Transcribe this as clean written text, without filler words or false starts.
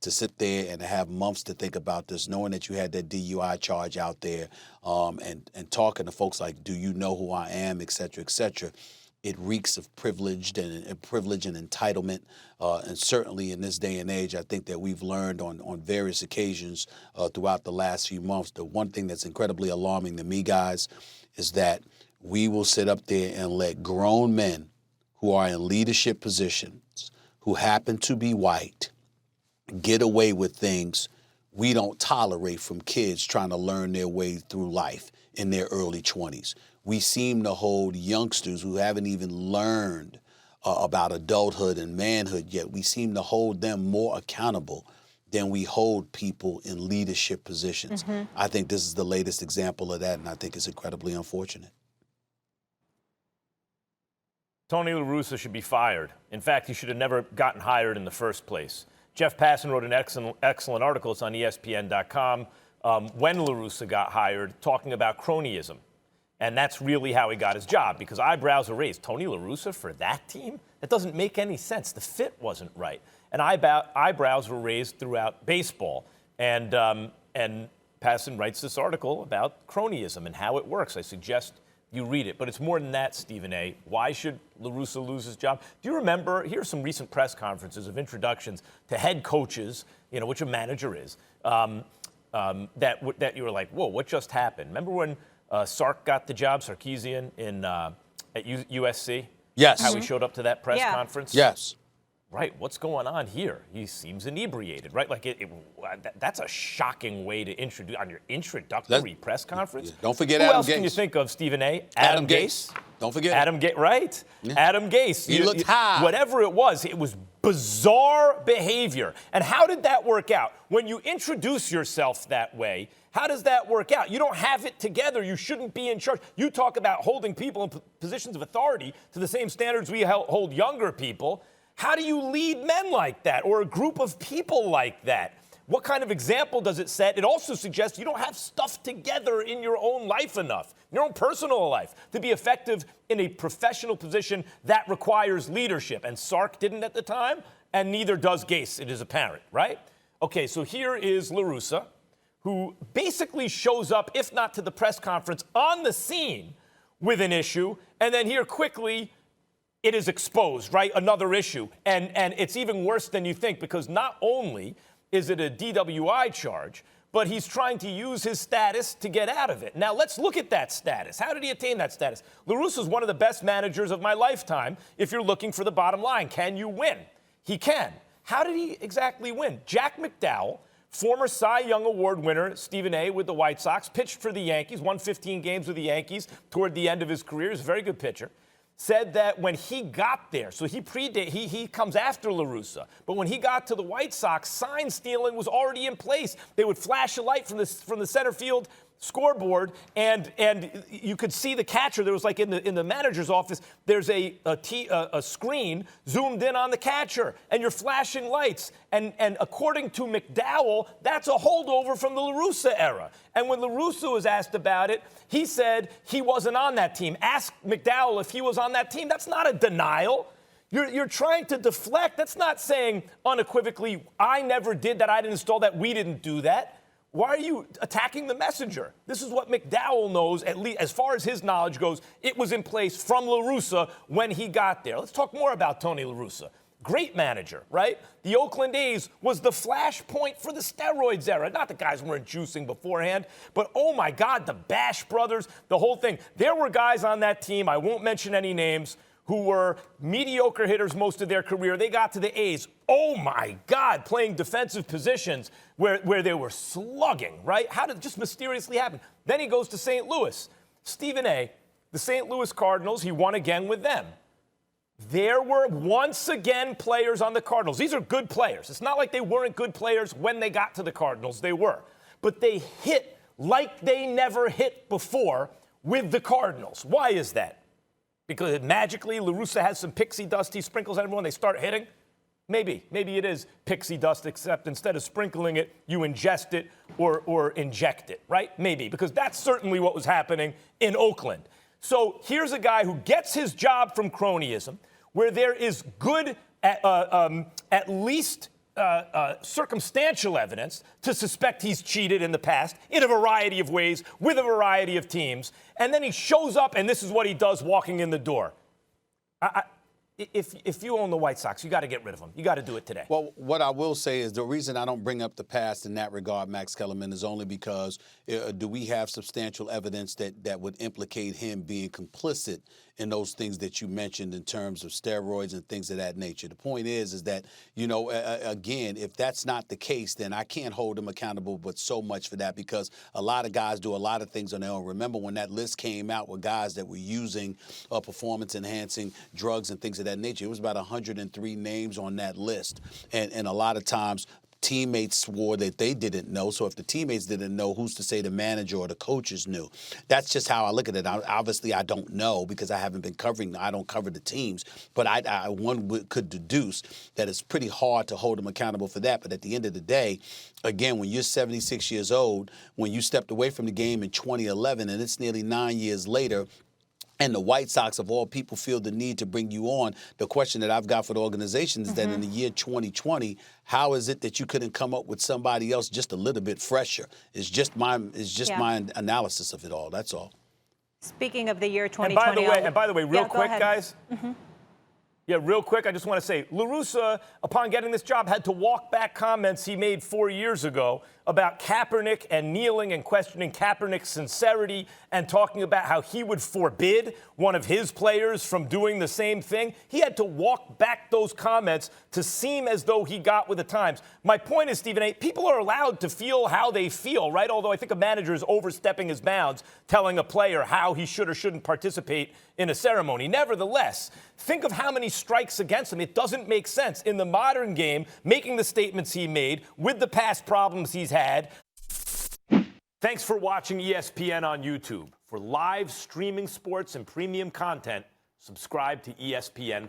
to sit there and have months to think about this, knowing that you had that DUI charge out there, and talking to folks like, do you know who I am, et cetera, et cetera. It reeks of privilege and entitlement. And certainly in this day and age, I think that we've learned on various occasions throughout the last few months, the one thing that's incredibly alarming to me, guys, is that we will sit up there and let grown men who are in leadership positions, who happen to be white, get away with things we don't tolerate from kids trying to learn their way through life in their early 20s. We seem to hold youngsters who haven't even learned about adulthood and manhood yet. We seem to hold them more accountable than we hold people in leadership positions. I think this is the latest example of that, and I think it's incredibly unfortunate. Tony La Russa should be fired. In fact, he should have never gotten hired in the first place. Jeff Passan wrote an excellent article. It's on ESPN.com when La Russa got hired, talking about cronyism. And that's really how he got his job, because eyebrows are raised. Tony La Russa for that team? That doesn't make any sense. The fit wasn't right. And eyebrows were raised throughout baseball. And Passan writes this article about cronyism and how it works. I suggest you read it. But it's more than that, Stephen A. Why should La Russa lose his job? Do you remember, here's some recent press conferences of introductions to head coaches, which a manager is, that you were like, whoa, what just happened? Remember when Sark got the job, Sarkisian, at USC? Yes. How he showed up to that press conference? Yes. Right. What's going on here? He seems inebriated, right? Like that's a shocking way to introduce on your introductory press conference. Don't forget Who Adam else Gase. can you think of, Stephen A? Adam Gase. Don't forget Adam Gase. Right. Yeah. Adam Gase. He looked high. Whatever it was bizarre behavior. And how did that work out? When you introduce yourself that way, how does that work out? You don't have it together. You shouldn't be in charge. You talk about holding people in positions of authority to the same standards we hold younger people. How do you lead men like that or a group of people like that? What kind of example does it set? It also suggests you don't have stuff together in your own life enough, in your own personal life, to be effective in a professional position that requires leadership. And Sark didn't at the time, and neither does Gase, it is apparent, right? Okay, so here is La Russa, who basically shows up, if not to the press conference, on the scene with an issue, and then here quickly it is exposed, right? Another issue. And it's even worse than you think, because not only is it a DWI charge, but he's trying to use his status to get out of it. Now, let's look at that status. How did he attain that status? La Russa is one of the best managers of my lifetime if you're looking for the bottom line. Can you win? He can. How did he exactly win? Jack McDowell, former Cy Young Award winner, Stephen A., with the White Sox, pitched for the Yankees, won 15 games with the Yankees toward the end of his career. He's a very good pitcher. Said that when he got there, so he comes after La Russa, but when he got to the White Sox, sign stealing was already in place. They would flash a light from the center field scoreboard, and you could see the catcher. There was like in the manager's office, there's a screen zoomed in on the catcher, and you're flashing lights. And according to McDowell, that's a holdover from the La Russa era. And when La Russa was asked about it, he said he wasn't on that team. Ask McDowell if he was on that team. That's not a denial. You're trying to deflect. That's not saying unequivocally, I never did that, I didn't install that, we didn't do that. Why are you attacking the messenger? This is what McDowell knows, at least as far as his knowledge goes. It was in place from La Russa when he got there. Let's talk more about Tony La Russa. Great manager, right? The Oakland A's was the flashpoint for the steroids era. Not that guys weren't juicing beforehand, but oh my God, the Bash brothers, the whole thing. There were guys on that team, I won't mention any names, who were mediocre hitters most of their career. They got to the A's. Oh my God, playing defensive positions where they were slugging, right? How did it just mysteriously happen? Then he goes to St. Louis. Stephen A., the St. Louis Cardinals, he won again with them. There were once again players on the Cardinals. These are good players. It's not like they weren't good players when they got to the Cardinals. They were. But they hit like they never hit before with the Cardinals. Why is that? Because magically La Russa has some pixie dust he sprinkles on everyone, they start hitting? Maybe it is pixie dust, except instead of sprinkling it, you ingest it or inject it, right? Maybe, because that's certainly what was happening in Oakland. So here's a guy who gets his job from cronyism, where there is good, at least circumstantial evidence to suspect he's cheated in the past in a variety of ways with a variety of teams, and then he shows up and this is what he does walking in the door. If you own the White Sox, you got to get rid of him. You got to do it today. Well, what I will say is the reason I don't bring up the past in that regard, Max Kellerman, is only because do we have substantial evidence that would implicate him being complicit in those things that you mentioned in terms of steroids and things of that nature. The point is that, again, if that's not the case, then I can't hold him accountable but so much for that, because a lot of guys do a lot of things on their own. Remember when that list came out with guys that were using performance-enhancing drugs and things of that nature, it was about 103 names on that list. And a lot of times teammates swore that they didn't know. So if the teammates didn't know, who's to say the manager or the coaches knew? That's just how I look at it. Obviously, I don't know because I haven't been covering. I don't cover the teams. But one could deduce that it's pretty hard to hold them accountable for that. But at the end of the day, again, when you're 76 years old, when you stepped away from the game in 2011, and it's nearly 9 years later, and the White Sox, of all people, feel the need to bring you on, the question that I've got for the organization is that in the year 2020, how is it that you couldn't come up with somebody else just a little bit fresher? It's just my analysis of it all. That's all. Speaking of the year 2020. And by the way, real quick, guys. Yeah, real quick, I just want to say, La Russa, upon getting this job, had to walk back comments he made 4 years ago about Kaepernick and kneeling and questioning Kaepernick's sincerity and talking about how he would forbid one of his players from doing the same thing. He had to walk back those comments to seem as though he got with the times. My point is, Stephen A., people are allowed to feel how they feel, right? Although I think a manager is overstepping his bounds, telling a player how he should or shouldn't participate in a ceremony. Nevertheless, think of how many strikes against him. It doesn't make sense in the modern game, making the statements he made with the past problems he's had. Thanks for watching ESPN on YouTube. For live streaming sports and premium content, subscribe to ESPN+.